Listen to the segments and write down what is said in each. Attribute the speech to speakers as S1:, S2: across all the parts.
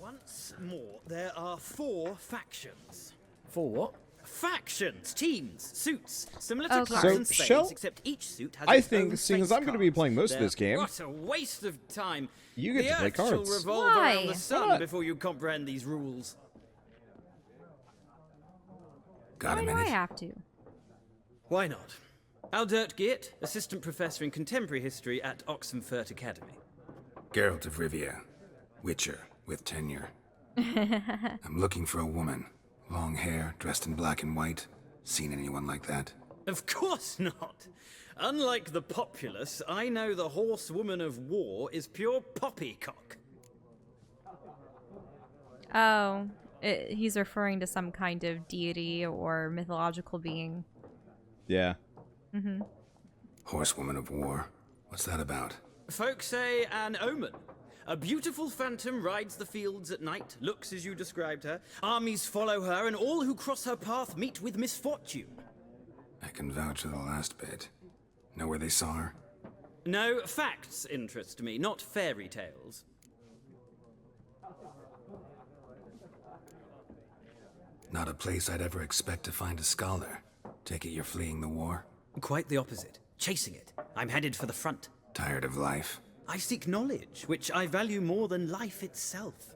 S1: Once more, there are 4 factions.
S2: 4 what?
S1: Factions, teams, suits, similar to
S3: Okay.
S1: clubs
S3: So,
S1: and spades,
S2: Shell,
S1: except each suit has
S2: I
S1: its
S2: think,
S1: own
S2: seeing as
S1: face
S2: I'm going to be
S1: card.
S2: playing most of this game,
S1: What a waste of time.
S2: you get to play
S1: The Earth shall
S2: cards.
S1: revolve
S3: Why?
S1: around the sun
S2: What?
S1: before you comprehend these rules.
S4: Got a
S3: Why do I
S4: minute?
S3: have to?
S1: Why not? Aldert Geert, assistant professor in contemporary history at Oxenfurt Academy.
S4: Geralt of Rivia, Witcher with tenure. I'm looking for a woman. Long hair, dressed in black and white. Seen anyone like that?
S1: Of course not. Unlike the populace, I know the horsewoman of war is pure poppycock.
S3: Oh, he's referring to some kind of deity or mythological being.
S2: Yeah.
S3: Mm-hmm.
S4: Horsewoman of war. What's that about?
S1: Folk say an omen. A beautiful phantom rides the fields at night, looks as you described her. Armies follow her, and all who cross her path meet with misfortune.
S4: I can vouch for the last bit. Know where they saw her?
S1: No, facts interest me, not fairy tales.
S4: Not a place I'd ever expect to find a scholar. Take it you're fleeing the war?
S1: Quite the opposite. Chasing it. I'm headed for the front.
S4: Tired of life?
S1: I seek knowledge, which I value more than life itself.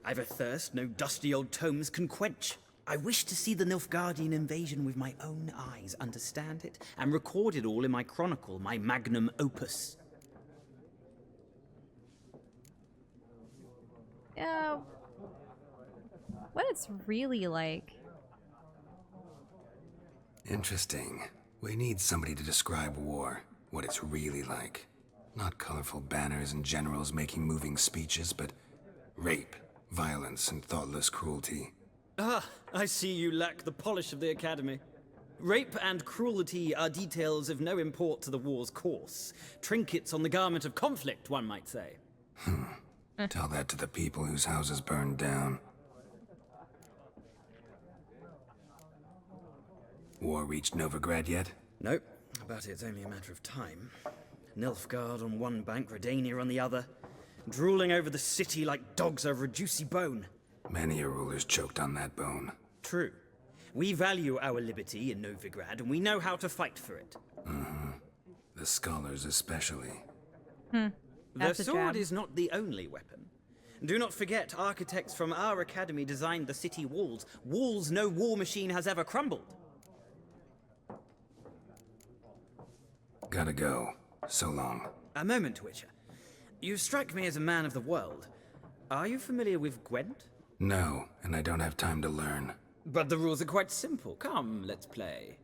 S1: I've a thirst no dusty old tomes can quench. I wish to see the Nilfgaardian invasion with my own eyes, understand it, and record it all in my chronicle, my magnum opus.
S3: Yeah. What it's really like.
S4: Interesting. We need somebody to describe war, what it's really like. Not colorful banners and generals making moving speeches, but rape, violence, and thoughtless cruelty.
S1: Ah, I see you lack the polish of the Academy. Rape and cruelty are details of no import to the war's course. Trinkets on the garment of conflict, one might say.
S4: Tell that to the people whose houses burned down. War reached Novigrad yet?
S1: Nope, but it's only a matter of time. Nilfgaard on one bank, Redania on the other, drooling over the city like dogs over a juicy bone.
S4: Many a ruler's choked on that bone.
S1: True. We value our liberty in Novigrad, and we know how to fight for it.
S4: The scholars especially.
S1: The
S3: That's a
S1: sword
S3: jab.
S1: is not the only weapon. Do not forget, architects from our academy designed the city walls. Walls no war machine has ever crumbled.
S4: Gotta go. So long.
S1: A moment, Witcher. You strike me as a man of the world. Are you familiar with Gwent?
S4: No, and I don't have time to learn.
S1: But the rules are quite simple. Come, let's play.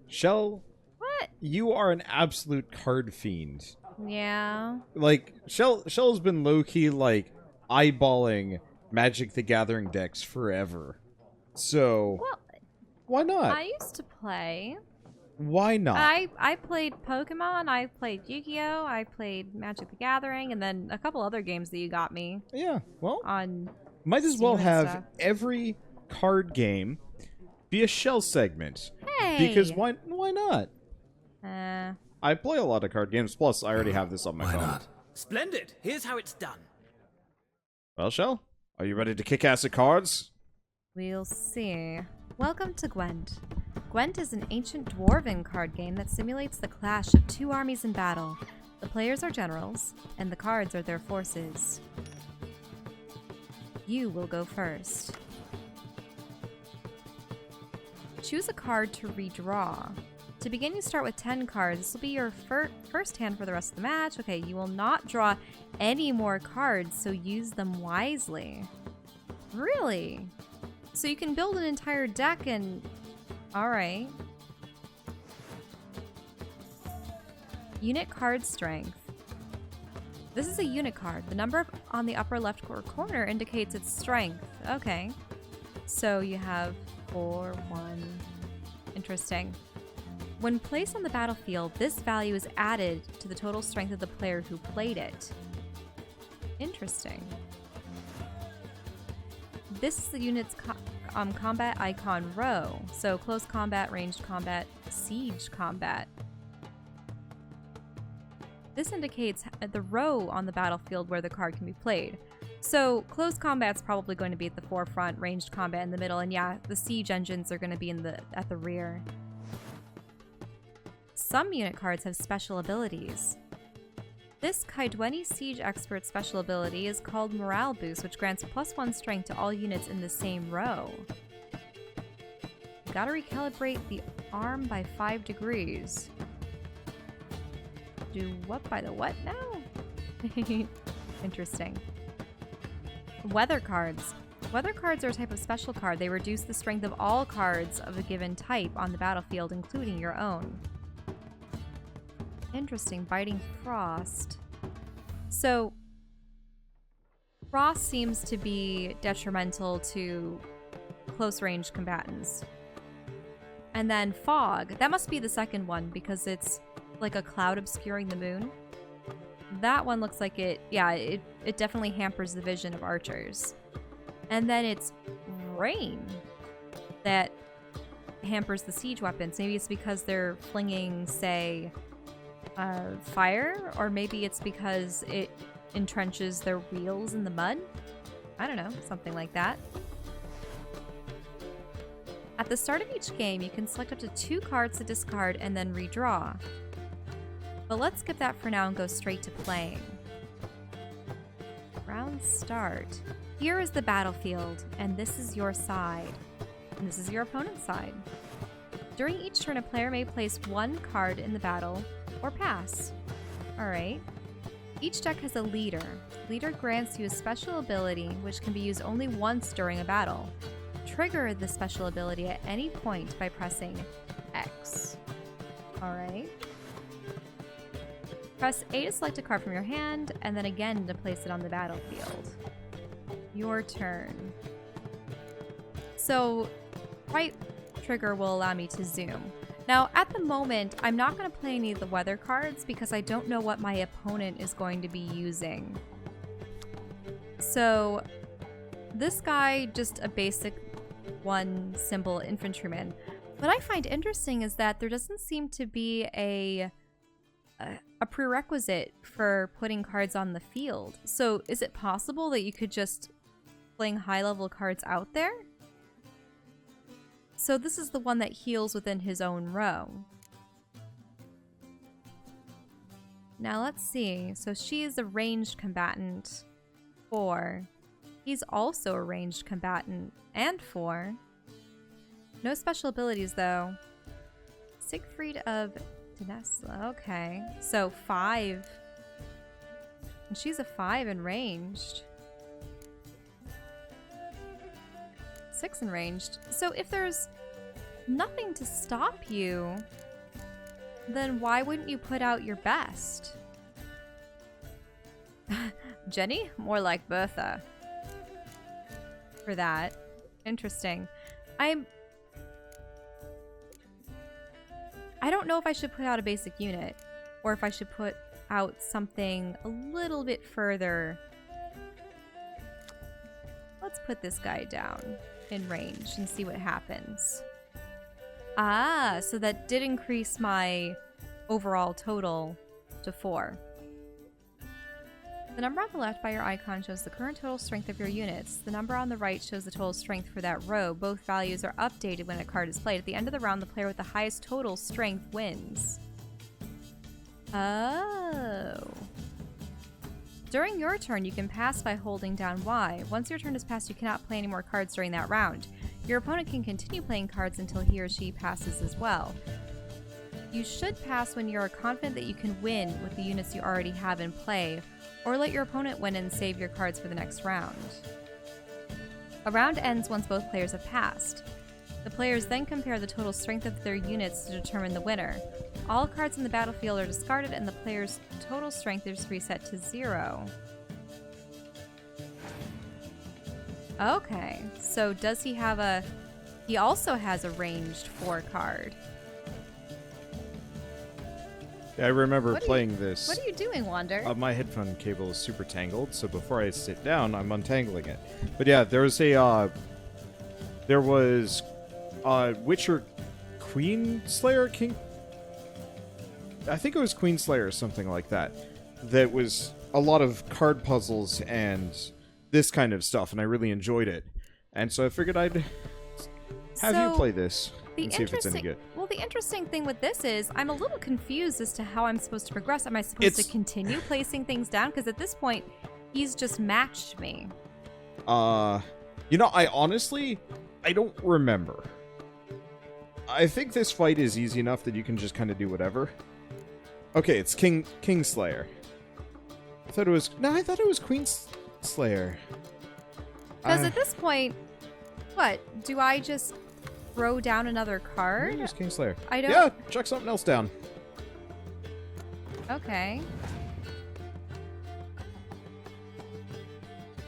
S2: Shell,
S3: What?
S2: you are an absolute card fiend.
S3: Yeah.
S2: Like, Shell's been low-key, like, eyeballing Magic the Gathering decks forever. So,
S3: Well,
S2: why not?
S3: I used to play.
S2: Why not?
S3: I played Pokemon, I played Yu-Gi-Oh, I played Magic the Gathering, and then a couple other games that you got me
S2: Yeah, well,
S3: on.
S2: might as well
S3: Steam and
S2: have
S3: stuff.
S2: every card game be a Shell segment.
S3: Hey.
S2: Because why not?
S3: Uh,
S2: I play a lot of card games, plus I already have this on my
S4: Why
S2: phone.
S4: not?
S1: Splendid. Here's how it's done.
S2: Well, Shell, are you ready to kick ass at cards?
S3: we'll see. Welcome to Gwent. Gwent is an ancient dwarven card game that simulates the clash of two armies in battle. The players are generals, and the cards are their forces. You will go first. Choose a card to redraw. To begin, you start with 10 cards. This will be your first hand for the rest of the match. Okay, you will not draw any more cards, so use them wisely. Really? So you can build an entire deck and... Alright. Unit card strength. This is a unit card. The number on the upper left corner indicates its strength. Okay. So you have 4, 1. Interesting. When placed on the battlefield, this value is added to the total strength of the player who played it. Interesting. This is the unit's combat icon row. So close combat, ranged combat, siege combat. this indicates the row on the battlefield where the card can be played. So close combat's probably going to be at the forefront, ranged combat in the middle, and yeah, the siege engines are going to be at the rear. Some unit cards have special abilities. This Kaidweni Siege Expert special ability is called Morale Boost, which grants +1 strength to all units in the same row. Gotta recalibrate the arm by 5 degrees. Do what by the what now? Interesting. Weather cards. Weather cards are a type of special card. They reduce the strength of all cards of a given type on the battlefield, including your own. Interesting. Biting Frost. So, Frost seems to be detrimental to close-range combatants. And then Fog. That must be the second one because it's like a cloud obscuring the moon. That one looks like it definitely hampers the vision of archers. And then it's Rain that hampers the siege weapons. Maybe it's because they're flinging, say, fire, or maybe it's because it entrenches their wheels in the mud. I don't know, something like that. At the start of each game, you can select up to 2 cards to discard and then redraw. But let's skip that for now and go straight to playing. Round start. Here is the battlefield, and this is your side. And this is your opponent's side. During each turn, a player may place 1 card in the battle or pass. Alright. Each deck has a leader. Leader grants you a special ability which can be used only once during a battle. Trigger the special ability at any point by pressing X. Alright. Press A to select a card from your hand, and then again to place it on the battlefield. Your turn. So, right trigger will allow me to zoom. Now, at the moment, I'm not going to play any of the weather cards because I don't know what my opponent is going to be using. So, this guy, just a basic 1 symbol infantryman. What I find interesting is that there doesn't seem to be a prerequisite for putting cards on the field. So, is it possible that you could just fling high-level cards out there? So this is the one that heals within his own row. Now let's see. So she is a ranged combatant 4. He's also a ranged combatant and 4. No special abilities though. Siegfried of Dinesla. Okay. So 5. And she's a 5 in ranged. 6 in ranged. So if there's nothing to stop you, then why wouldn't you put out your best? Jenny? More like Bertha. For that. Interesting. I don't know if I should put out a basic unit, or if I should put out something a little bit further. Let's put this guy down in range and see what happens. Ah, so that did increase my overall total to 4. The number on the left by your icon shows the current total strength of your units. The number on the right shows the total strength for that row. Both values are updated when a card is played. At the end of the round, the player with the highest total strength wins. Oh. During your turn, you can pass by holding down Y. Once your turn is passed, you cannot play any more cards during that round. Your opponent can continue playing cards until he or she passes as well. You should pass when you are confident that you can win with the units you already have in play, or let your opponent win and save your cards for the next round. A round ends once both players have passed. The players then compare the total strength of their units to determine the winner. All cards in the battlefield are discarded and the player's total strength is reset to 0. Okay, so does he have a... He also has a ranged 4 card.
S2: Yeah, I remember playing this.
S3: What are you doing, Wander?
S2: My headphone cable is super tangled, so before I sit down, I'm untangling it. But yeah, there was a... there was... Witcher Queen Slayer? I think it was Queenslayer or something like that. That was a lot of card puzzles and this kind of stuff, and I really enjoyed it. And so I figured I'd have you play this and see if it's any good.
S3: Well, the interesting thing with this is I'm a little confused as to how I'm supposed to progress. Am I supposed to continue placing things down? Because at this point, he's just matched me.
S2: You know, I honestly don't remember. I think this fight is easy enough that you can just kind of do whatever. Okay, it's Kingslayer. I thought it was Queenslayer.
S3: Because at this point, what? Do I just throw down another card?
S2: Maybe it's Kingslayer.
S3: I don't...
S2: Yeah, chuck something else down.
S3: Okay.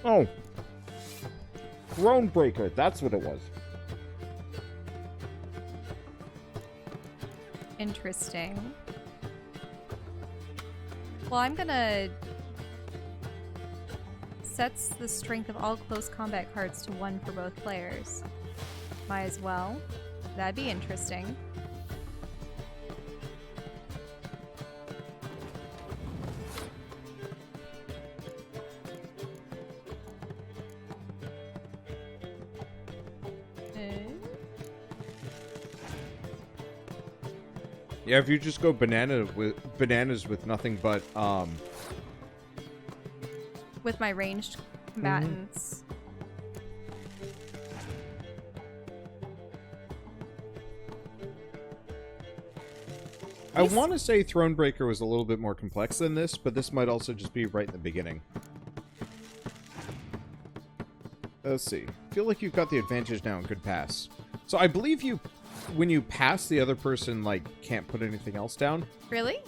S2: Oh. Thronebreaker, that's what it was.
S3: Interesting. Well, I'm gonna... Sets the strength of all close combat cards to 1 for both players. Might as well. That'd be interesting.
S2: Yeah, if you just go bananas with nothing but
S3: with my ranged combatants.
S2: I want to say Thronebreaker was a little bit more complex than this, but this might also just be right in the beginning. Let's see. Feel like you've got the advantage now and could pass. So I believe when you pass, the other person, like, can't put anything else down.
S3: Really?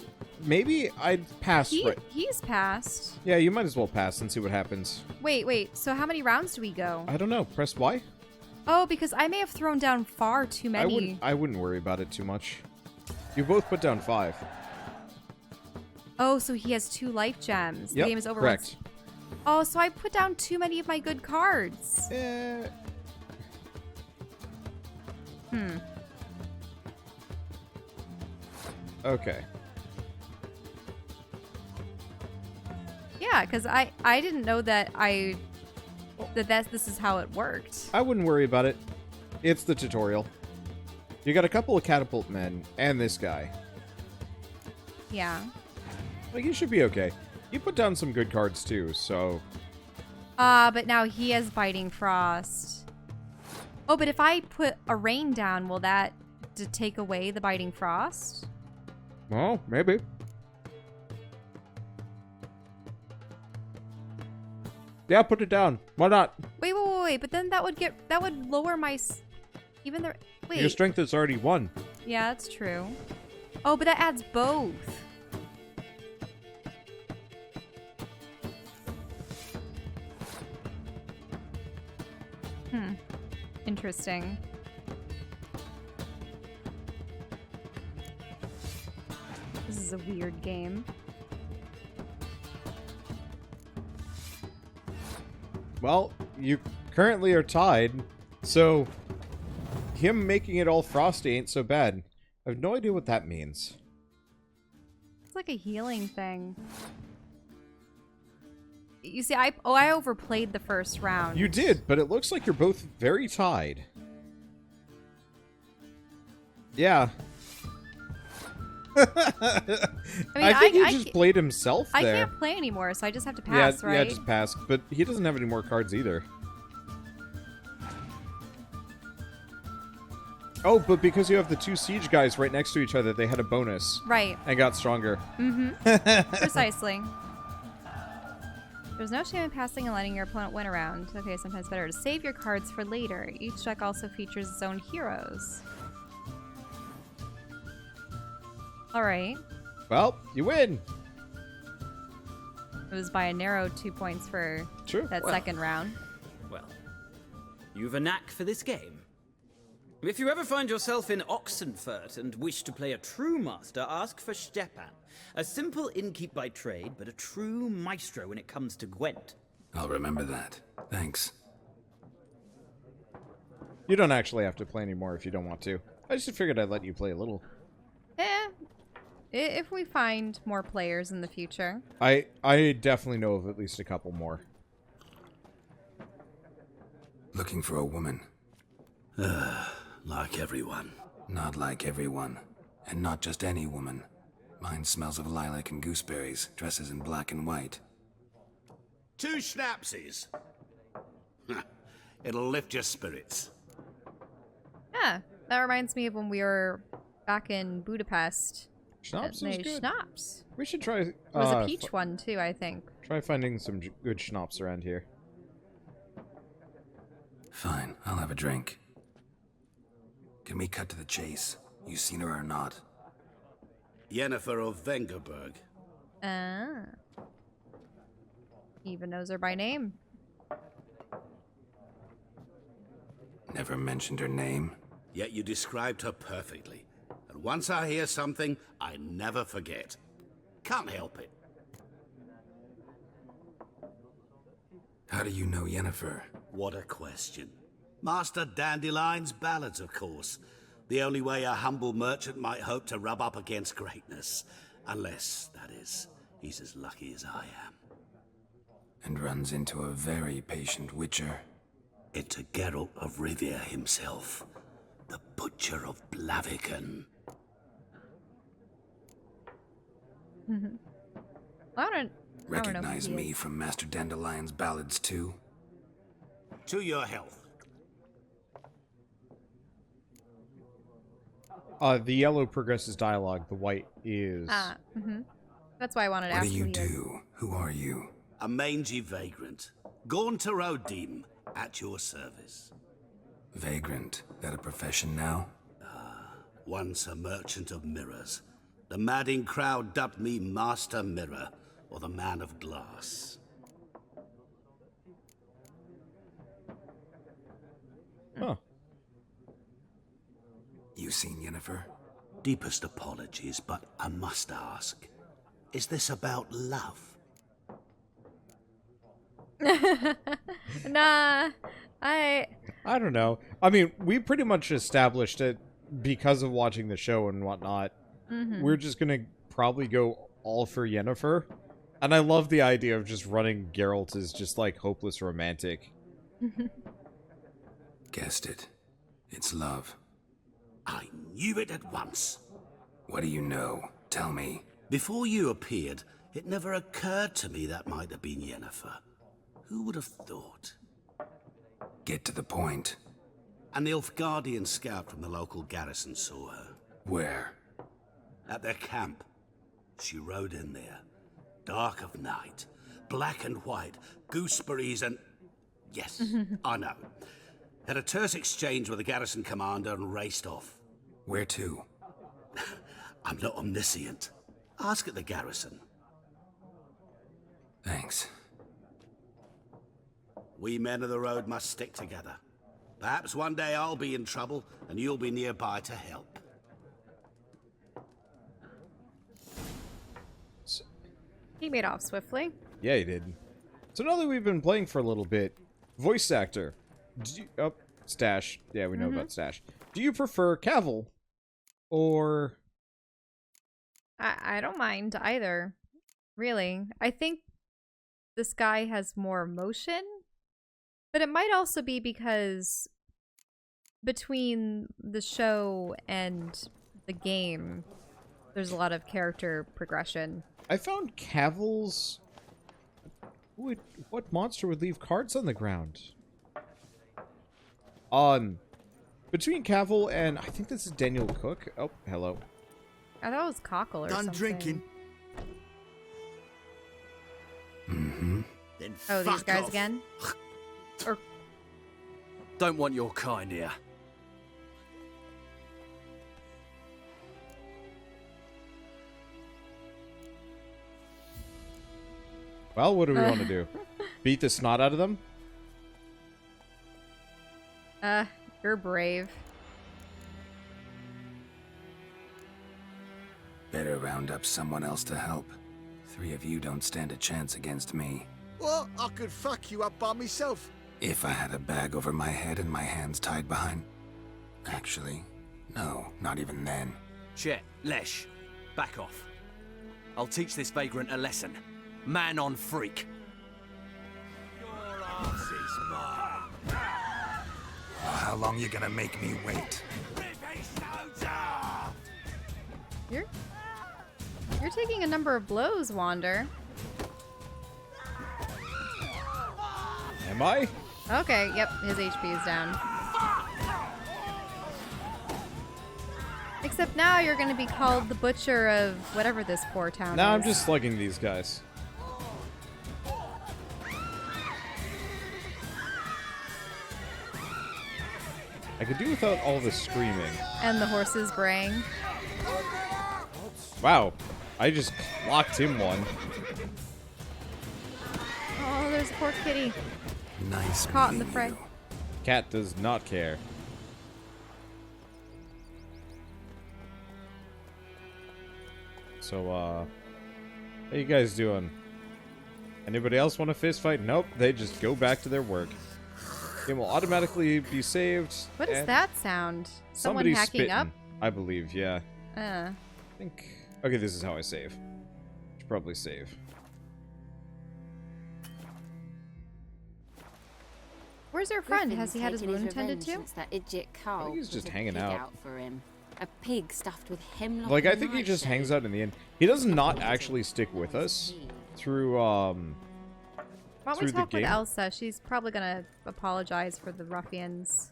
S2: Maybe I'd pass.
S3: He's passed.
S2: Yeah, you might as well pass and see what happens.
S3: Wait. So how many rounds do we go?
S2: I don't know. Press Y?
S3: Oh, because I may have thrown down far too many.
S2: I wouldn't worry about it too much. You both put down 5.
S3: Oh, so he has 2 life gems.
S2: Yep,
S3: the game is over.
S2: correct.
S3: Oh, so I put down too many of my good cards.
S2: Okay.
S3: Yeah, because I didn't know that this is how it worked.
S2: I wouldn't worry about it. It's the tutorial. You got a couple of catapult men and this guy.
S3: Yeah.
S2: Like, you should be okay. You put down some good cards too, so...
S3: But now he has Biting Frost. Oh, but if I put a rain down, will that take away the Biting Frost?
S2: Well, maybe. Yeah, put it down. Why not?
S3: Wait. But then that would lower my... Even the... Wait.
S2: Your strength is already 1.
S3: Yeah, that's true. Oh, but that adds both. Interesting. This is a weird game.
S2: Well, you currently are tied, so him making it all frosty ain't so bad. I have no idea what that means.
S3: It's like a healing thing. You see, I overplayed the first round.
S2: You did, but it looks like you're both very tied. Yeah. I think he just played himself there.
S3: I can't play anymore, so I just have to pass, right?
S2: Yeah, just pass. But he doesn't have any more cards either. Oh, but because you have the 2 siege guys right next to each other, they had a bonus.
S3: Right.
S2: And got stronger.
S3: Mm-hmm. Precisely. There's no shame in passing and letting your opponent win a round. Okay, sometimes better to save your cards for later. Each deck also features its own heroes. Alright.
S2: Well, you win.
S3: It was by a narrow 2 points for that second round.
S1: Well, you've a knack for this game. If you ever find yourself in Oxenfurt and wish to play a true master, ask for Stepan. A simple innkeep by trade, but a true maestro when it comes to Gwent.
S4: I'll remember that. Thanks.
S2: You don't actually have to play anymore if you don't want to. I just figured I'd let you play a little.
S3: If we find more players in the future.
S2: I definitely know of at least a couple more.
S4: Looking for a woman.
S5: Like everyone.
S4: Not like everyone. And not just any woman. Mine smells of lilac and gooseberries, dresses in black and white.
S5: 2 schnapsies. It'll lift your spirits.
S3: Yeah, that reminds me of when we were back in Budapest.
S2: Schnapps
S3: They
S2: is good.
S3: schnapps.
S2: We should try.
S3: It was a peach one too, I think.
S2: Try finding some good schnapps around here.
S4: Fine, I'll have a drink. Can we cut to the chase? You seen her or not?
S5: Yennefer of Vengerberg.
S3: Ah. Even knows her by name.
S4: Never mentioned her name.
S5: Yet you described her perfectly. And once I hear something, I never forget. Can't help it.
S4: How do you know Yennefer?
S5: What a question. Master Dandelion's ballads, of course. The only way a humble merchant might hope to rub up against greatness. Unless, that is, he's as lucky as I am.
S4: And runs into a very patient witcher.
S5: Into Geralt of Rivia himself. The Butcher of Blaviken.
S3: I don't know
S4: Recognize
S3: who he
S4: me
S3: is.
S4: from Master Dandelion's ballads too?
S5: To your health.
S2: The yellow progresses dialogue. The white is.
S3: Ah, That's why I wanted to
S4: What
S3: ask
S4: do you
S3: who he is.
S4: do? Who are you?
S5: A mangy vagrant. Gone to Rodim, at your service.
S4: Vagrant. That a profession now?
S5: Once a merchant of mirrors. The madding crowd dubbed me Master Mirror, or the Man of Glass.
S2: Huh.
S4: You seen Yennefer?
S5: Deepest apologies, but I must ask. Is this about love?
S3: Nah,
S2: I don't know. I mean, we pretty much established it because of watching the show and whatnot. We're just gonna probably go all for Yennefer. And I love the idea of just running Geralt as just like hopeless romantic.
S4: Guessed it. It's love.
S5: I knew it at once.
S4: What do you know? Tell me.
S5: Before you appeared, it never occurred to me that might have been Yennefer. Who would have thought?
S4: Get to the point.
S5: An Nilfgaardian scout from the local garrison saw her.
S4: Where?
S5: At their camp. She rode in there. Dark of night. Black and white. Gooseberries and... Yes, I know. Had a terse exchange with the garrison commander and raced off.
S4: Where to?
S5: I'm not omniscient. Ask at the garrison.
S4: Thanks.
S5: We men of the road must stick together. Perhaps one day I'll be in trouble and you'll be nearby to help.
S3: he made off swiftly.
S2: Yeah, he did. So now that we've been playing for a little bit, voice actor. Stash. Yeah, we know about Stash. Do you prefer Cavill or...
S3: I don't mind either, really. I think this guy has more emotion, but it might also be because between the show and the game, there's a lot of character progression.
S2: I found Cavill's... What monster would leave cards on the ground? Between Cavill and... I think this is Daniel Cook. Oh, hello.
S3: I thought it was Cockle or something.
S6: drinking.
S4: Mm-hmm.
S5: Then
S3: Oh,
S5: fuck
S3: these guys
S5: off.
S3: again? Or
S6: Don't want your kind here.
S2: Well, what do we want to do? Beat the snot out of them?
S3: you're brave.
S4: Better round up someone else to help. 3 of you don't stand a chance against me.
S6: Well, I could fuck you up by myself.
S4: If I had a bag over my head and my hands tied behind... Actually, no, not even then.
S6: Chet, Lesh, Back off. I'll teach this vagrant a lesson. Man on freak. Your ass is mine.
S4: How long you gonna make me wait?
S3: You're taking a number of blows, Wander.
S2: Am I?
S3: Okay, yep, his HP is down. Except now you're gonna be called the butcher of whatever this poor town
S2: Nah,
S3: is.
S2: I'm just slugging these guys. I could do without all the screaming.
S3: And the horses braying.
S2: Wow, I just clocked him one.
S3: Oh, there's a poor kitty.
S4: Nice
S3: Caught in the
S4: meeting
S3: fray.
S4: you.
S2: Cat does not care. So, how you guys doing? Anybody else want a fist fight? Nope, they just go back to their work. Game will automatically be saved.
S3: What is
S2: and
S3: that sound? Someone
S2: somebody's
S3: hacking up?
S2: spitting, I believe, yeah.
S3: Uh.
S2: I think... Okay, this is how I save. Should probably save.
S3: Where's your friend?
S7: Griffin's
S3: Has he had his
S7: taken
S3: wound tended
S7: revenge
S3: to?
S7: since that idiot Carl
S2: I think he's
S7: put
S2: just
S7: a
S2: hanging
S7: pig
S2: out.
S7: for him. A pig stuffed with hemlock.
S2: Like, I
S7: and
S2: think he just
S7: nightshade.
S2: hangs out in the end. He does not actually stick with us through,
S3: Why don't
S2: through
S3: we
S2: the
S3: talk with
S2: game.
S3: Elsa? She's probably gonna apologize for the ruffians.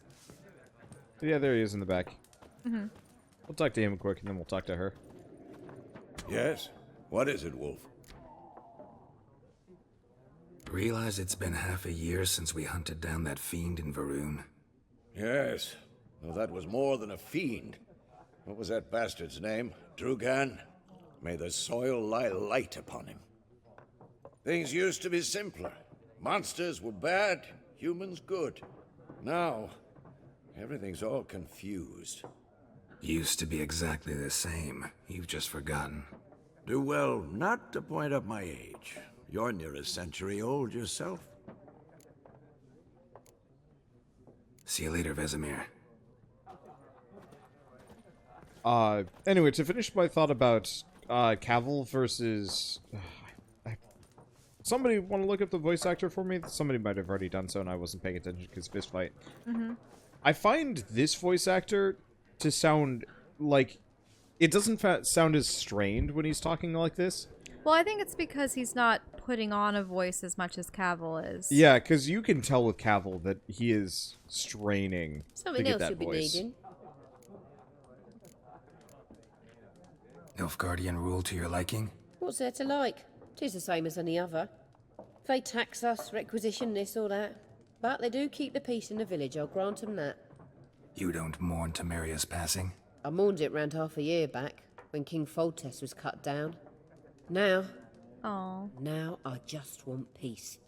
S2: Yeah, there he is in the back.
S3: Mm-hmm.
S2: We'll talk to him quick, and then we'll talk to her.
S8: Yes? What is it, Wolf?
S4: Realize it's been half a year since we hunted down that fiend in Varun.
S8: Yes. Well, that was more than a fiend. What was that bastard's name? Drugan? May the soil lie light upon him. Things used to be simpler. Monsters were bad, humans good. Now, everything's all confused.
S4: Used to be exactly the same. You've just forgotten.
S9: Do well not to point up my age. You're near a century old yourself.
S4: See you later, Vesemir.
S2: Anyway, to finish my thought about, Cavill versus... Somebody want to look up the voice actor for me? Somebody might have already done so and I wasn't paying attention because fist fight.
S3: Mm-hmm.
S2: I find this voice actor to sound like... It doesn't sound as strained when he's talking like this.
S3: Well, I think it's because he's not putting on a voice as much as Cavill is.
S2: Yeah, because you can tell with Cavill that he is straining
S10: Something
S2: to get
S10: else
S2: that
S10: you'll be
S2: voice.
S10: needing.
S4: Nilfgaardian rule to your liking?
S10: What's there to like? 'Tis the same as any other. They tax us, requisition this or that. But they do keep the peace in the village, I'll grant 'em that.
S4: You don't mourn Temeria's passing?
S10: I mourned it round half a year back, when King Foltest was cut down. Now I just want peace.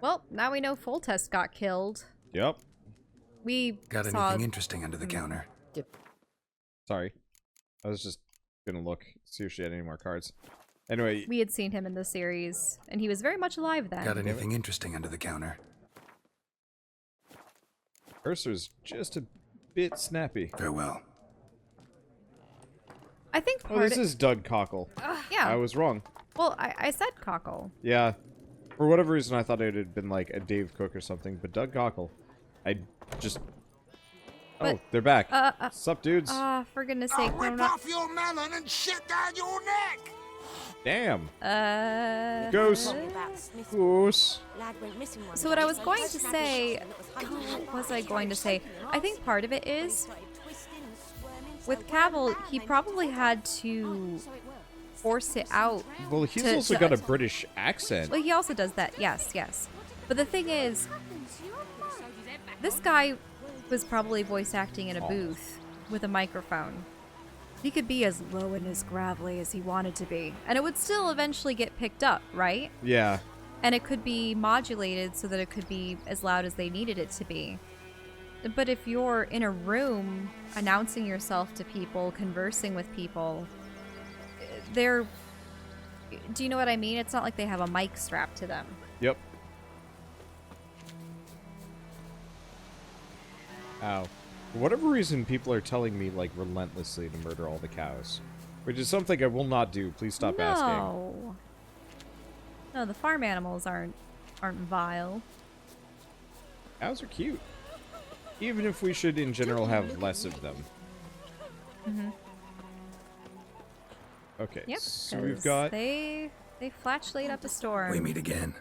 S3: Well, now we know Foltest got killed.
S2: Yep.
S3: We
S4: Got
S3: saw...
S4: anything interesting under the counter?
S2: Sorry. I was just gonna look, see if she had any more cards. Anyway,
S3: We had seen him in the series, and he was very much alive then.
S4: Got anything interesting under the counter?
S2: Ursa's just a bit snappy.
S4: Farewell.
S3: I think
S2: Oh,
S3: part
S2: this is Doug Cockle.
S3: yeah.
S2: I was wrong.
S3: Well, I said Cockle.
S2: Yeah. For whatever reason, I thought it had been like a Dave Cook or something, but Doug Cockle. I just...
S3: But,
S2: oh, they're back. Sup, dudes?
S3: For goodness sake, no, not...
S6: your melon and shit down your neck!
S2: Damn.
S3: Goose.
S2: Goose.
S3: So what I was going to say... What was I going to say? I think part of it is... With Cavill, he probably had to force it out.
S2: Well, he's also got a British accent.
S3: Well, he also does that. Yes, yes. But the thing is, this guy was probably voice acting in a booth with a microphone. He could be as low and as gravelly as he wanted to be, and it would still eventually get picked up, right?
S2: Yeah.
S3: And it could be modulated so that it could be as loud as they needed it to be. But if you're in a room announcing yourself to people, conversing with people, they're... Do you know what I mean? It's not like they have a mic strapped to them.
S2: Yep. Ow. For whatever reason, people are telling me, like, relentlessly to murder all the cows. Which is something I will not do. Please stop asking.
S3: No, the farm animals aren't vile.
S2: Cows are cute. Even if we should, in general, have less of them. Okay,
S3: Yep,
S2: so we've
S3: 'cause
S2: got...
S3: They flatulate up a storm.
S4: We meet again.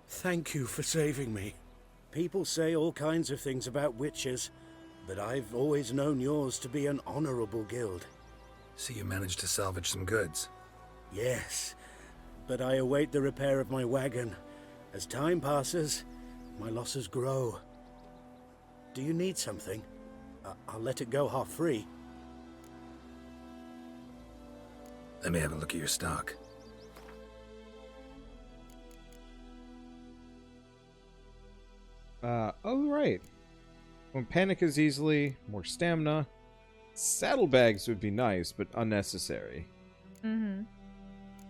S5: Thank you for saving me. People say all kinds of things about witches, but I've always known yours to be an honorable guild.
S4: See, you managed to salvage some goods.
S5: Yes, but I await the repair of my wagon. As time passes, my losses grow. Do you need something? I'll let it go half free.
S4: Let me have a look at your stock.
S2: Oh, right. Won't panic as easily, more stamina. Saddlebags would be nice, but unnecessary.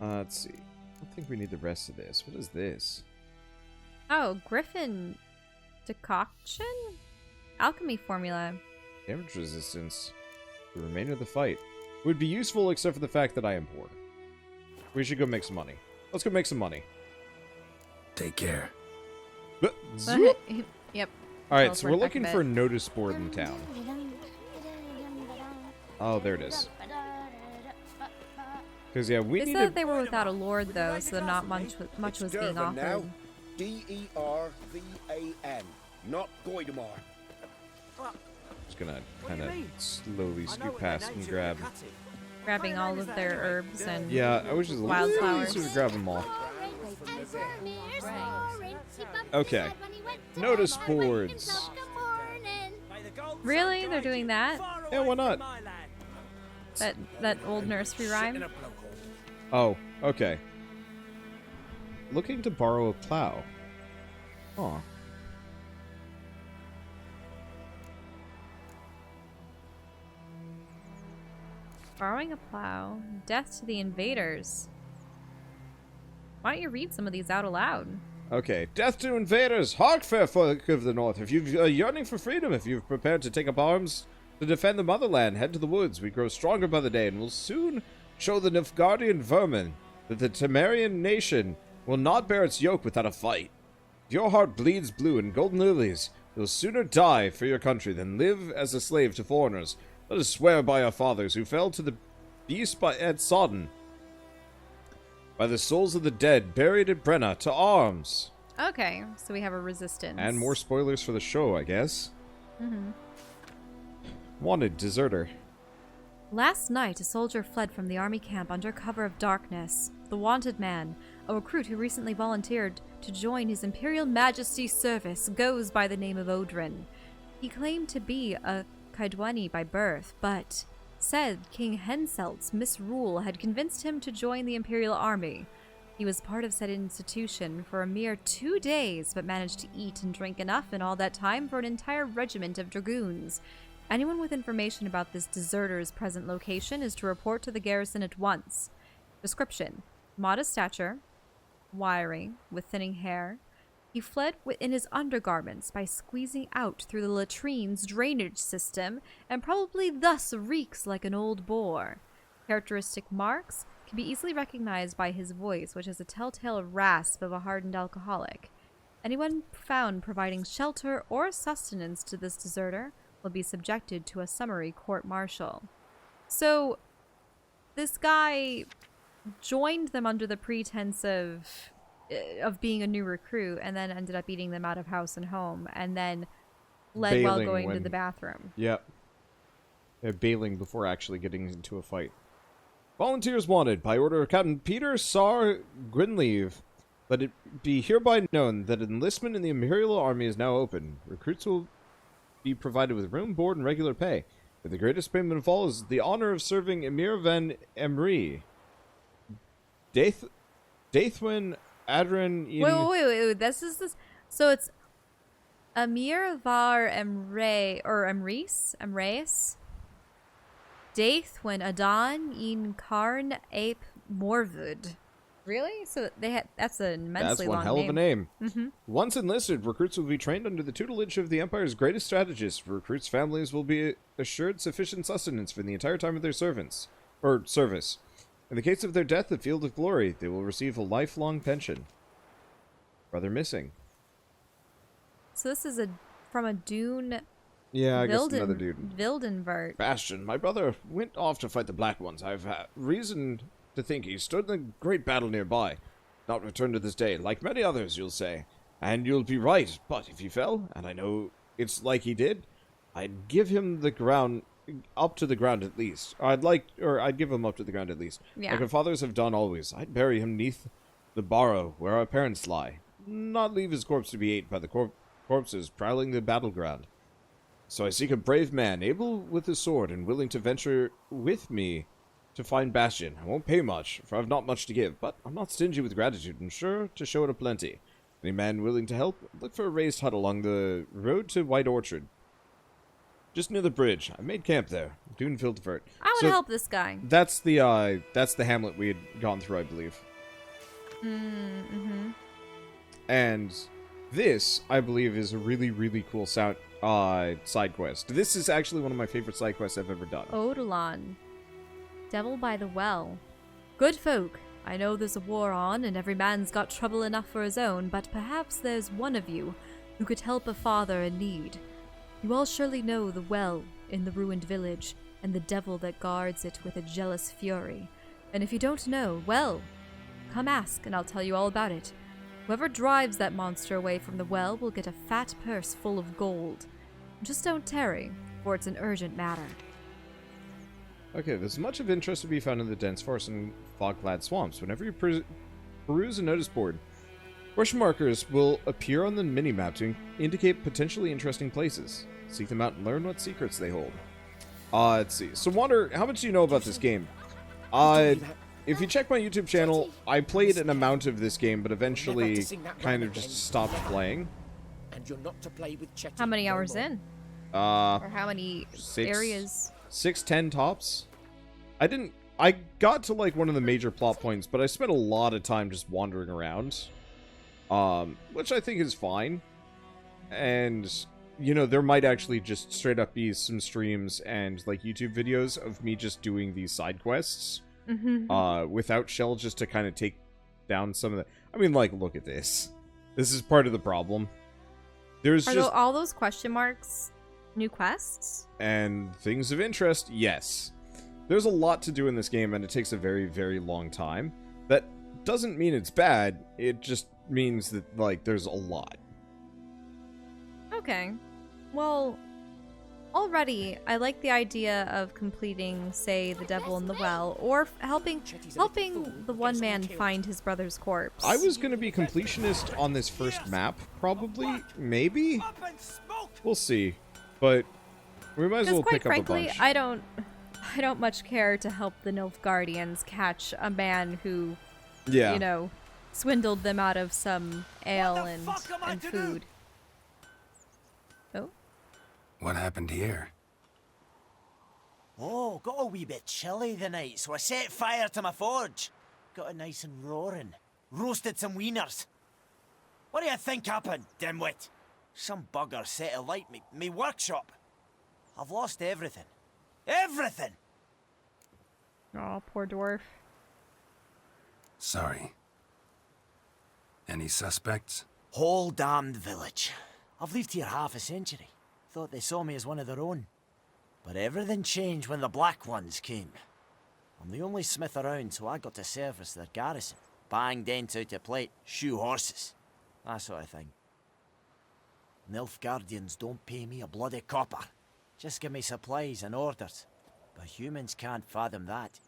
S2: Let's see. I don't think we need the rest of this. What is this?
S3: Oh, Griffin decoction? Alchemy formula.
S2: Damage resistance. The remainder of the fight. Would be useful except for the fact that I am poor. We should go make some money. Let's go make some money.
S4: Take care.
S3: Yep.
S2: Alright, so we're looking for a notice board in town. Oh, there it is. Because, yeah, we
S3: They
S2: need
S3: said
S2: to...
S3: they were without a lord, though, so not much was being offered.
S11: Dervan, not Goidamar.
S2: Just gonna kind of slowly scoot past and grab...
S3: Grabbing all of their herbs and
S2: Yeah, I was just
S3: wildflowers.
S2: to grab them all. Okay. Notice boards.
S3: Really? They're doing that?
S2: Yeah, why not?
S3: That old nursery rhyme?
S2: Oh, okay. Looking to borrow a plow. Aw.
S3: Borrowing a plow. Death to the invaders. Why don't you read some of these out aloud?
S2: Okay. Death to invaders! Hark, fair folk of the north! If you're yearning for freedom, if you've prepared to take up arms to defend the motherland, head to the woods. We grow stronger by the day, and will soon show the Nilfgaardian vermin that the Temerian nation will not bear its yoke without a fight. If your heart bleeds blue and golden lilies, you'll sooner die for your country than live as a slave to foreigners. Let us swear by our fathers who fell to the beast at Sodden. By the souls of the dead buried at Brenna, to arms!
S3: Okay, so we have a resistance.
S2: And more spoilers for the show, I guess. Wanted deserter.
S3: Last night, a soldier fled from the army camp under cover of darkness. The wanted man, a recruit who recently volunteered to join His Imperial Majesty's service, goes by the name of Odrin. He claimed to be a Kaidwani by birth, but said King Henselt's misrule had convinced him to join the Imperial Army. He was part of said institution for a mere 2 days, but managed to eat and drink enough in all that time for an entire regiment of dragoons. Anyone with information about this deserter's present location is to report to the garrison at once. Description: modest stature, wiry, with thinning hair. He fled in his undergarments by squeezing out through the latrine's drainage system, and probably thus reeks like an old boar. Characteristic marks can be easily recognized by his voice, which has a telltale rasp of a hardened alcoholic. Anyone found providing shelter or sustenance to this deserter will be subjected to a summary court-martial. So, this guy joined them under the pretense of being a new recruit, and then ended up eating them out of house and home, and then fled while going to the bathroom.
S2: Yep. Bailing before actually getting into a fight. Volunteers wanted by order of Captain Peter Sar Grinleave. Let it be hereby known that enlistment in the Imperial Army is now open. Recruits will be provided with room, board, and regular pay. But the greatest payment of all is the honor of serving Emir van Emry. Daithwin Adran in...
S3: Wait. This. So it's Amir var Emre, or Emreis? Daithwin Adan in Karn Ape Morvud. Really? So that's an immensely long name.
S2: That's one hell of a name. Once enlisted, recruits will be trained under the tutelage of the Empire's greatest strategist. Recruits' families will be assured sufficient sustenance for the entire time of their servants. or service. In the case of their death, the field of glory, they will receive a lifelong pension. Brother missing.
S3: So this is from a Dune.
S2: Yeah, I guess another dude.
S3: Wildenvert.
S2: Bastion, my brother went off to fight the Black Ones. I've had reason to think he stood in a great battle nearby. Not returned to this day, like many others, you'll say. And you'll be right, but if he fell, and I know it's like he did, I'd give him the ground, up to the ground at least. I'd give him up to the ground at least.
S3: Yeah.
S2: Like our fathers have done always. I'd bury him neath the barrow where our parents lie. Not leave his corpse to be ate by the corpses prowling the battleground. So I seek a brave man, able with his sword and willing to venture with me to find Bastion. I won't pay much, for I've not much to give, but I'm not stingy with gratitude and sure to show it aplenty. Any man willing to help, look for a raised hut along the road to White Orchard. Just near the bridge. I made camp there. Dunefieldvert.
S3: I want to help this guy.
S2: That's the hamlet we had gone through, I believe.
S3: Mm-hmm.
S2: And this, I believe, is a really, really cool side quest. This is actually one of my favorite side quests I've ever done.
S3: Odalon. Devil by the Well. Good folk, I know there's a war on and every man's got trouble enough for his own, but perhaps there's one of you who could help a father in need. You all surely know the well in the ruined village and the devil that guards it with a jealous fury. And if you don't know, well, come ask and I'll tell you all about it. Whoever drives that monster away from the well will get a fat purse full of gold. Just don't tarry, for it's an urgent matter.
S2: Okay, there's much of interest to be found in the dense forest and fog-clad swamps. Whenever you peruse a notice board, question markers will appear on the minimap to indicate potentially interesting places. Seek them out and learn what secrets they hold. Let's see. So, Wander, how much do you know about this game? If you check my YouTube channel, I played an amount of this game, but eventually kind of just stopped playing.
S11: And you're not to play with
S3: how many hours in? Or how many areas?
S2: 6-10 tops. I got to like one of the major plot points, but I spent a lot of time just wandering around. Which I think is fine. And, you know, there might actually just straight up be some streams and like YouTube videos of me just doing these side quests. Without Shell, just to kind of take down some of the... I mean, like, look at this. This is part of the problem. There's just...
S3: all those question marks new quests?
S2: And things of interest, yes. There's a lot to do in this game, and it takes a very, very long time. That doesn't mean it's bad, it just means that, like, there's a lot.
S3: Okay. Well, already, I like the idea of completing, say, the devil in the well, or helping the one man find his brother's corpse.
S2: I was going to be completionist on this first map, probably, maybe? We'll see. But we might as well pick up a bunch.
S3: I don't much care to help the Nilfgaardians catch a man who, you know, swindled them out of some ale and food. Oh?
S4: What happened here?
S12: Oh, got a wee bit chilly the night, so I set fire to my forge. Got it nice and roaring. Roasted some wieners. What do you think happened, dimwit? Some bugger set alight me workshop. I've lost everything. Everything!
S3: Oh, poor dwarf.
S4: Sorry. Any suspects?
S12: Whole damned village. I've lived here half a century. Thought they saw me as one of their own. But everything changed when the Black Ones came. I'm the only smith around, so I got to service their garrison. Bang dents out of plate, shoe horses. That sort of thing. Nilfgaardians don't pay me a bloody copper. Just give me supplies and orders. But humans can't fathom that.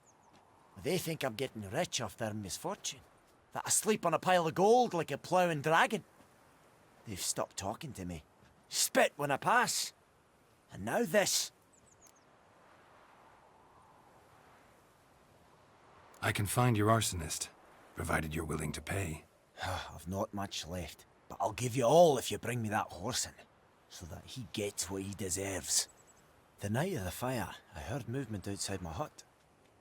S12: They think I'm getting rich off their misfortune. That I sleep on a pile of gold like a ploughing dragon. They've stopped talking to me. Spit when I pass. And now this.
S4: I can find your arsonist, provided you're willing to pay.
S12: I've not much left, but I'll give you all if you bring me that horse in, so that he gets what he deserves. The night of the fire, I heard movement outside my hut.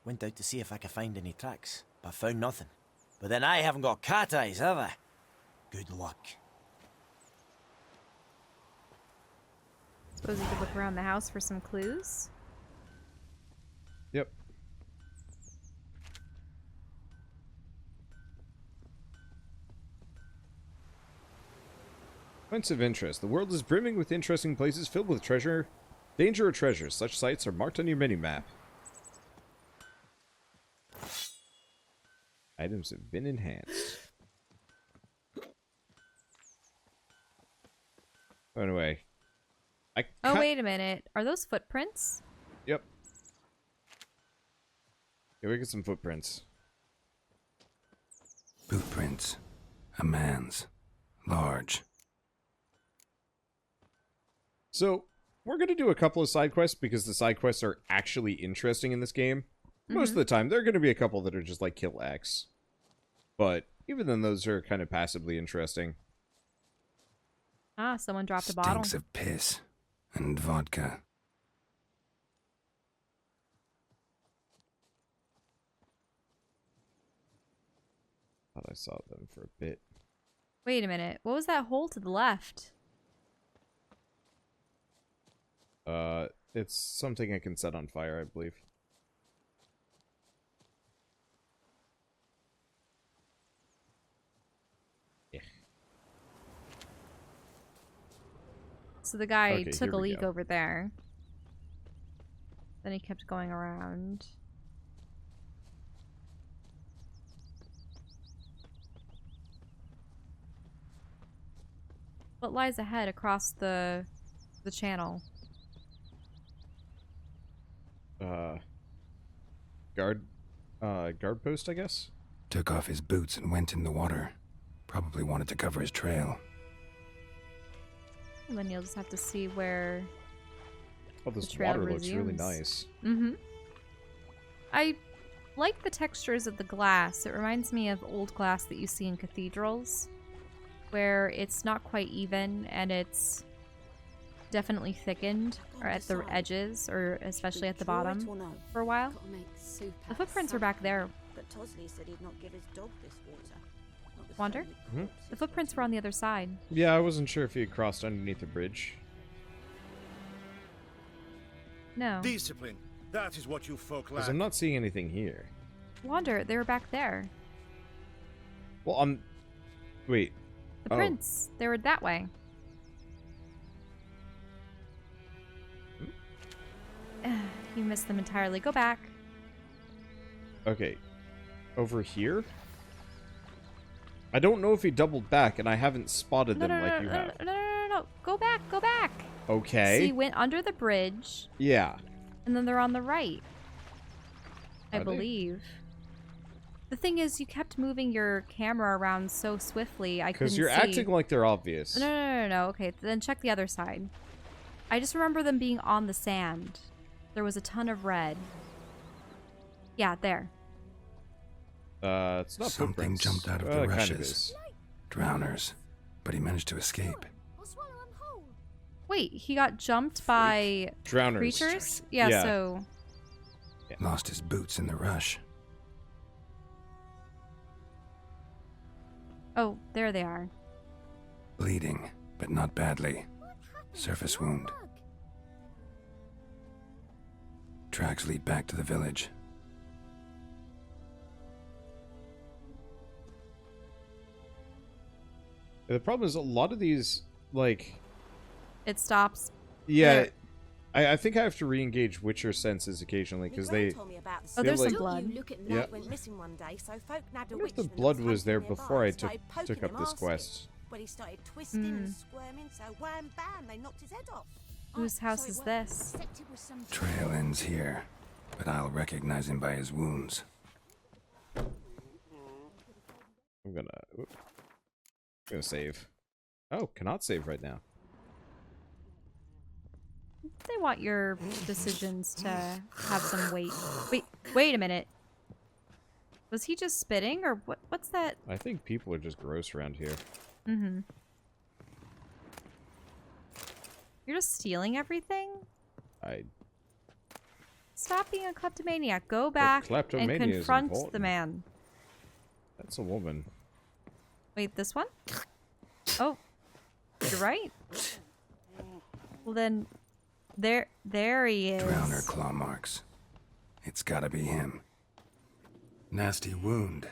S12: Went out to see if I could find any tracks, but found nothing. But then I haven't got cat eyes, have I? Good luck.
S3: Suppose you could look around the house for some clues?
S2: Yep. Points of interest. The world is brimming with interesting places filled with treasure, danger, or treasure. Such sites are marked on your mini-map. Items have been enhanced. Anyway.
S3: Oh, wait a minute. Are those footprints?
S2: Yep. Here we get some footprints.
S4: Bootprints. A man's. Large.
S2: So, we're going to do a couple of side quests because the side quests are actually interesting in this game. Most of the time, there are going to be a couple that are just like kill X. But even then, those are kind of passively interesting.
S3: Ah, someone dropped a bottle.
S4: Stinks of piss. And vodka.
S2: Thought I saw them for a bit.
S3: Wait a minute. What was that hole to the left?
S2: It's something I can set on fire, I believe. Yeah.
S3: So the guy
S2: Okay,
S3: took
S2: here
S3: a
S2: we
S3: leak
S2: go.
S3: over there. Then he kept going around. What lies ahead across the channel?
S2: Guard post, I guess?
S4: Took off his boots and went in the water. Probably wanted to cover his trail.
S3: And then you'll just have to see where
S2: Oh, this
S3: the trail
S2: water looks really
S3: resumes.
S2: nice.
S3: Mm-hmm. I like the textures of the glass. It reminds me of old glass that you see in cathedrals, where it's not quite even and it's definitely thickened, or at the edges, or especially at the bottom for a while. The footprints were back there.
S13: But Tosley said he'd not give his dog this water.
S3: Wander? The footprints were on the other side.
S2: Yeah, I wasn't sure if he had crossed underneath the bridge.
S3: No.
S14: Discipline. That is what you folk
S2: Because
S14: lack.
S2: I'm not seeing anything here.
S3: Wander, they were back there.
S2: Well, wait.
S3: The prints, they were that way. You missed them entirely. Go back.
S2: Okay. Over here? I don't know if he doubled back, and I haven't spotted them like you have.
S3: No. Go back. Go back.
S2: Okay.
S3: See, went under the bridge.
S2: Yeah.
S3: And then they're on the right. I
S2: Are they?
S3: believe. The thing is, you kept moving your camera around so swiftly, I couldn't see.
S2: Because you're acting like they're obvious.
S3: No. Okay, then check the other side. I just remember them being on the sand. There was a ton of red. Yeah, there.
S2: It's not
S4: Something
S2: footprints.
S4: jumped out of
S2: Well,
S4: the
S2: it kind of
S4: rushes.
S2: is.
S4: Drowners. But he managed to escape.
S3: Wait, he got jumped by
S2: Drowners.
S3: creatures? Yeah,
S2: Yeah.
S3: so...
S4: Lost his boots in the rush.
S3: Oh, there they are.
S4: Bleeding, but not badly. Surface wound. Tracks lead back to the village.
S2: The problem is a lot of these, like...
S3: It stops.
S2: Yeah, I think I have to re-engage Witcher senses occasionally, because they...
S3: Oh, there's some
S2: like,
S3: blood.
S2: Yeah.
S13: Went missing one day, so folk nabbed a
S2: I wonder if
S13: witch
S2: the
S13: that
S2: blood
S13: was
S2: was there
S13: hunting
S2: before
S13: nearby
S2: I
S13: and started
S2: took
S13: poking
S2: up
S13: him
S2: this
S13: arsey.
S2: quest.
S13: When he started twisting and squirming, so wham bam, they knocked his head off.
S3: Whose house is this?
S4: Trail ends here, but I'll recognize him by his wounds.
S2: I'm gonna save. Oh, cannot save right now.
S3: They want your decisions to have some weight. Wait a minute. Was he just spitting, or what's that?
S2: I think people are just gross around here.
S3: Mm-hmm. You're just stealing everything? Stop being a kleptomaniac. Go back and
S2: kleptomania is
S3: confront the
S2: important.
S3: man.
S2: That's a woman.
S3: Wait, this one? Oh, you're right. Well then, there he is.
S4: Drowner claw marks. It's gotta be him. Nasty wound.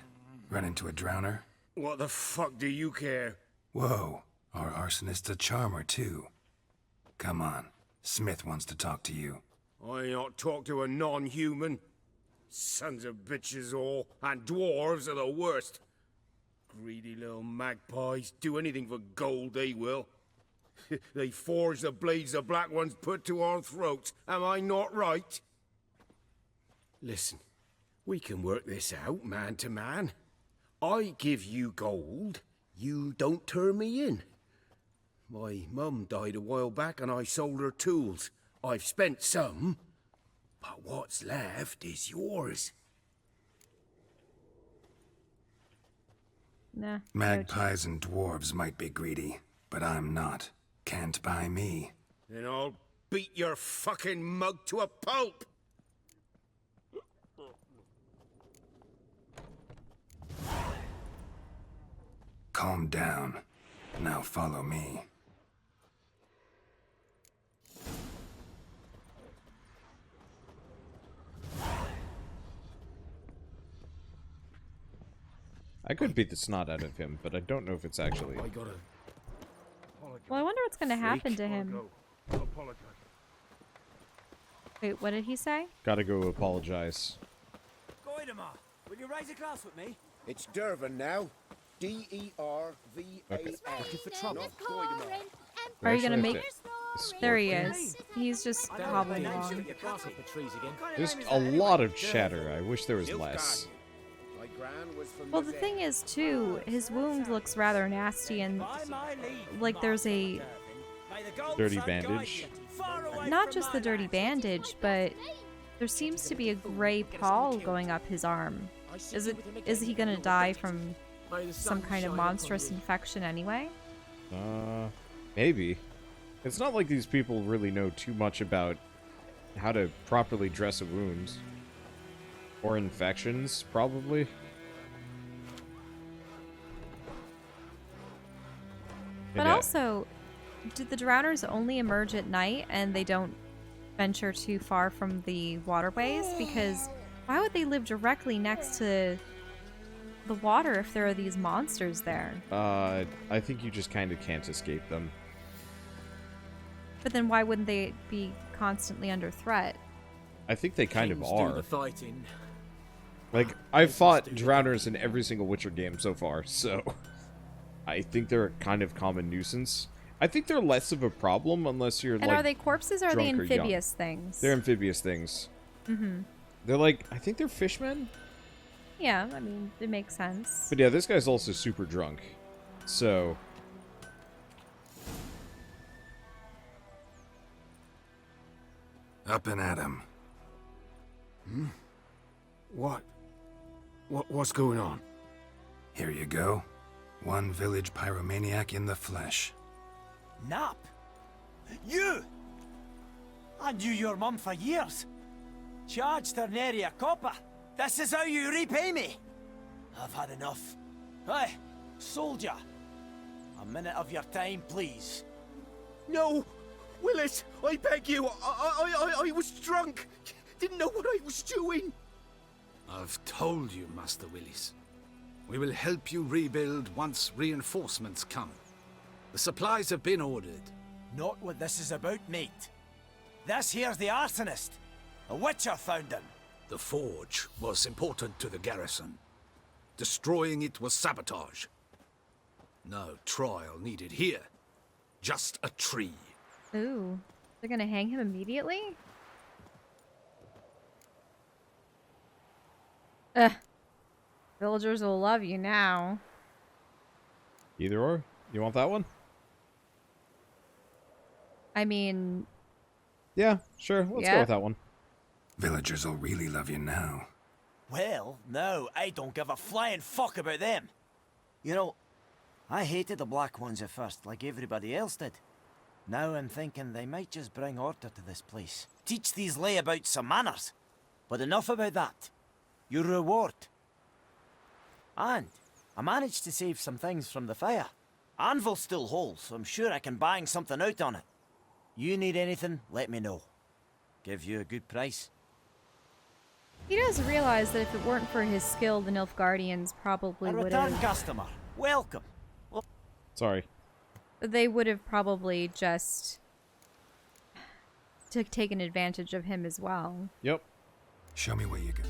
S4: Run into a drowner?
S14: What the fuck do you care?
S4: Whoa. Our arsonist's a charmer, too. Come on. Smith wants to talk to you.
S14: I ain't not talk to a non-human. Sons of bitches all, and dwarves are the worst. Greedy little magpies, do anything for gold, they will. They forge the blades the black ones put to our throats. Am I not right? Listen, we can work this out, man to man. I give you gold, you don't turn me in. My mum died a while back and I sold her tools. I've spent some, but what's left is yours.
S3: Nah.
S4: Magpies and dwarves might be greedy, but I'm not. Can't buy me.
S14: Then I'll beat your fucking mug to a pulp!
S4: Calm down. Now follow me.
S2: I could beat the snot out of him, but I don't know if it's actually...
S3: Well, I wonder what's going to happen to him. Wait, what did he say?
S2: Gotta go apologize.
S12: Goidemar, will you raise a glass with me?
S11: It's Dervin now. D-E-R-V-A-N.
S12: Looking for trouble.
S3: Are you going to
S2: Actually,
S3: make...
S2: I
S3: There he is. He's just hobbling along.
S2: There's a lot of chatter. I wish there was less.
S3: Well, the thing is, too, his wound looks rather nasty and like there's a...
S2: Dirty bandage.
S3: Not just the dirty bandage, but there seems to be a gray pall going up his arm. Is he gonna die from some kind of monstrous infection anyway?
S2: Maybe. It's not like these people really know too much about how to properly dress a wound. Or infections, probably.
S3: But also, do the drowners only emerge at night and they don't venture too far from the waterways? Because why would they live directly next to the water if there are these monsters there?
S2: I think you just kind of can't escape them.
S3: But then why wouldn't they be constantly under threat?
S2: I think they kind of are.
S6: Do the fighting.
S2: Like, I've fought drowners in every single Witcher game so far, so... I think they're a kind of common nuisance. I think they're less of a problem unless you're,
S3: and
S2: like,
S3: are they corpses or are they
S2: drunk or young.
S3: amphibious things?
S2: They're amphibious things.
S3: Mm-hmm.
S2: They're like, I think they're fishmen?
S3: Yeah, I mean, it makes sense.
S2: But yeah, this guy's also super drunk. So...
S4: Up and at him.
S14: Hmm? What's going on?
S4: Here you go. One village pyromaniac in the flesh.
S12: Nap? You? I knew your mum for years. Charged her nary a copper. This is how you repay me. I've had enough. Hey, soldier. A minute of your time, please.
S14: No! Willis, I beg you. I was drunk. Didn't know what I was doing.
S5: I've told you, Master Willis. We will help you rebuild once reinforcements come. The supplies have been ordered.
S12: Not what this is about, mate. This here's the arsonist. A witcher found him.
S5: The forge was important to the garrison. Destroying it was sabotage. No trial needed here. Just a tree.
S3: Ooh, they're gonna hang him immediately? Villagers will love you now.
S2: Either or. You want that one?
S3: I mean...
S2: Yeah, sure. Let's go with that one.
S4: Villagers will really love you now.
S12: Well, no, I don't give a flying fuck about them. You know, I hated the black ones at first, like everybody else did. Now I'm thinking they might just bring order to this place. Teach these layabouts some manners. But enough about that. Your reward. And I managed to save some things from the fire. Anvil's still whole, so I'm sure I can bang something out on it. You need anything, let me know. Give you a good price.
S3: He does realize that if it weren't for his skill, the Nilfgaardians probably
S12: A
S3: would
S12: return
S3: have...
S12: customer. Welcome.
S2: Sorry.
S3: they would have probably just taken advantage of him as well.
S2: Yep.
S4: Show me where you go.